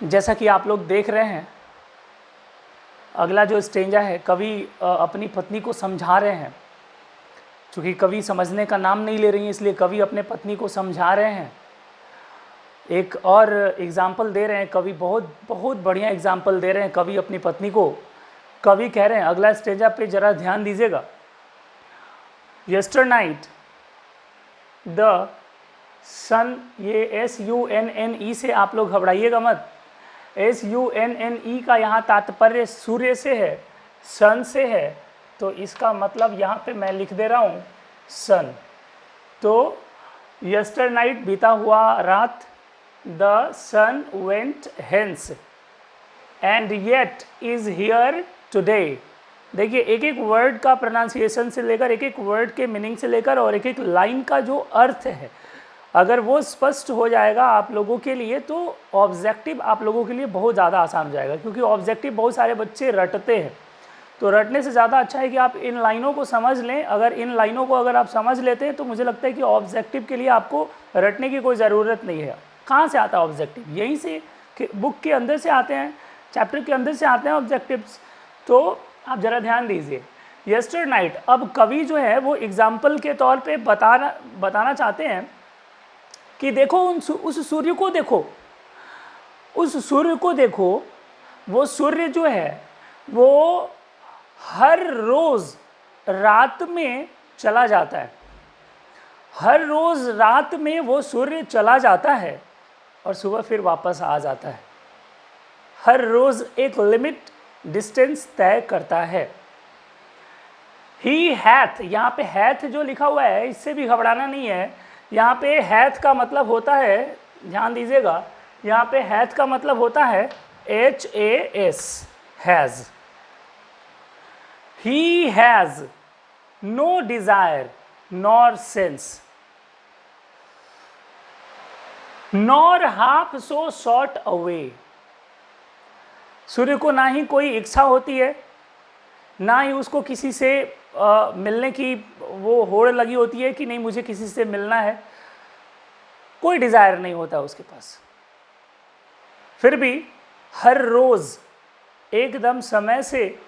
जैसा कि आप लोग देख रहे हैं, अगला जो स्टेंजा है, कवि अपनी पत्नी को समझा रहे हैं। चूँकि कवि समझने का नाम नहीं ले रही हैं, इसलिए कवि अपने पत्नी को समझा रहे हैं। एक और एग्ज़ाम्पल दे रहे हैं कवि, बहुत बहुत बढ़िया एग्ज़ाम्पल दे रहे हैं कवि अपनी पत्नी को। कवि कह रहे हैं, अगला स्टेंजा पे ज़रा ध्यान दीजिएगा। यस्टर नाइट द सन, ये SUNNE से आप लोग घबराइएगा मत। SUNNE का यहाँ तात्पर्य सूर्य से है, सन से है, तो इसका मतलब यहाँ पे मैं लिख दे रहा हूँ सन। तो यस्टर नाइट, बीता हुआ रात, the sun went hence and yet is here today. देखिए, एक एक वर्ड का प्रोनाउंसिएशन से लेकर, एक एक वर्ड के मीनिंग से लेकर और एक एक लाइन का जो अर्थ है, अगर वो स्पष्ट हो जाएगा आप लोगों के लिए, तो ऑब्जेक्टिव आप लोगों के लिए बहुत ज़्यादा आसान हो जाएगा। क्योंकि ऑब्जेक्टिव बहुत सारे बच्चे रटते हैं, तो रटने से ज़्यादा अच्छा है कि आप इन लाइनों को समझ लें। अगर इन लाइनों को अगर आप समझ लेते हैं तो मुझे लगता है कि ऑब्जेक्टिव के लिए आपको रटने की कोई ज़रूरत नहीं है। कहाँ से आता है ऑब्जेक्टिव? यहीं से, कि बुक के अंदर से आते हैं, चैप्टर के अंदर से आते हैं ऑब्जेक्टिव्स। तो आप ज़रा ध्यान दीजिए। यस्टर नाइट, अब कवि जो है वो एग्जाम्पल के तौर पे बताना चाहते हैं कि देखो उस सूर्य को देखो, उस सूर्य को देखो। वो सूर्य जो है वो हर रोज़ रात में चला जाता है। हर रोज़ रात में वो सूर्य चला जाता है और सुबह फिर वापस आ जाता है। हर रोज़ एक लिमिट डिस्टेंस तय करता है। ही हैथ, यहाँ पे हैथ जो लिखा हुआ है, इससे भी घबराना नहीं है। यहाँ पे हैथ का मतलब होता है, ध्यान दीजिएगा, यहाँ पे हैथ का मतलब होता है HAS, has. He has no desire nor sense nor half so short away. सूर्य को ना ही कोई इच्छा होती है, ना ही उसको किसी से मिलने की वो होड़ लगी होती है कि नहीं मुझे किसी से मिलना है। कोई डिज़ायर नहीं होता उसके पास। फिर भी हर रोज़ एकदम समय से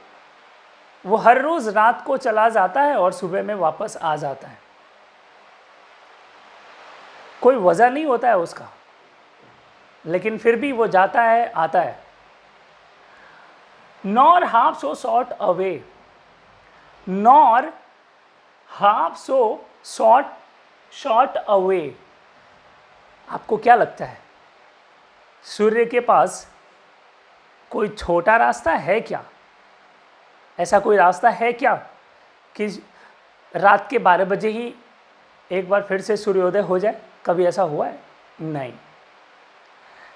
वो हर रोज़ रात को चला जाता है और सुबह में वापस आ जाता है। कोई वजह नहीं होता है उसका, लेकिन फिर भी वो जाता है, आता है। Nor half so short away, nor half so short away. आपको क्या लगता है, सूर्य के पास कोई छोटा रास्ता है क्या? ऐसा कोई रास्ता है क्या कि रात के 12 बजे ही एक बार फिर से सूर्योदय हो जाए? कभी ऐसा हुआ है? नहीं।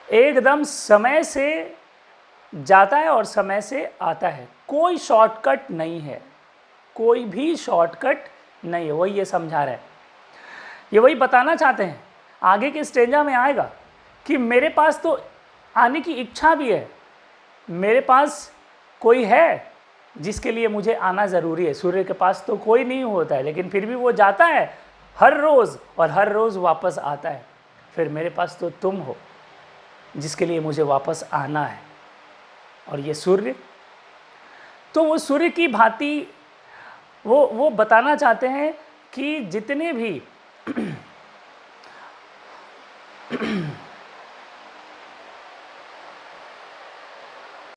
एकदम समय से जाता है और समय से आता है। कोई शॉर्टकट नहीं है, कोई भी शॉर्टकट नहीं है। वही ये समझा रहे हैं, ये वही बताना चाहते हैं। आगे के स्टेंजा में आएगा कि मेरे पास तो आने की इच्छा भी है, मेरे पास कोई है जिसके लिए मुझे आना ज़रूरी है। सूर्य के पास तो कोई नहीं होता है, लेकिन फिर भी वो जाता है हर रोज़ और हर रोज़ वापस आता है। फिर मेरे पास तो तुम हो जिसके लिए मुझे वापस आना है। और ये सूर्य, तो वो सूर्य की भांति वो बताना चाहते हैं कि जितने भी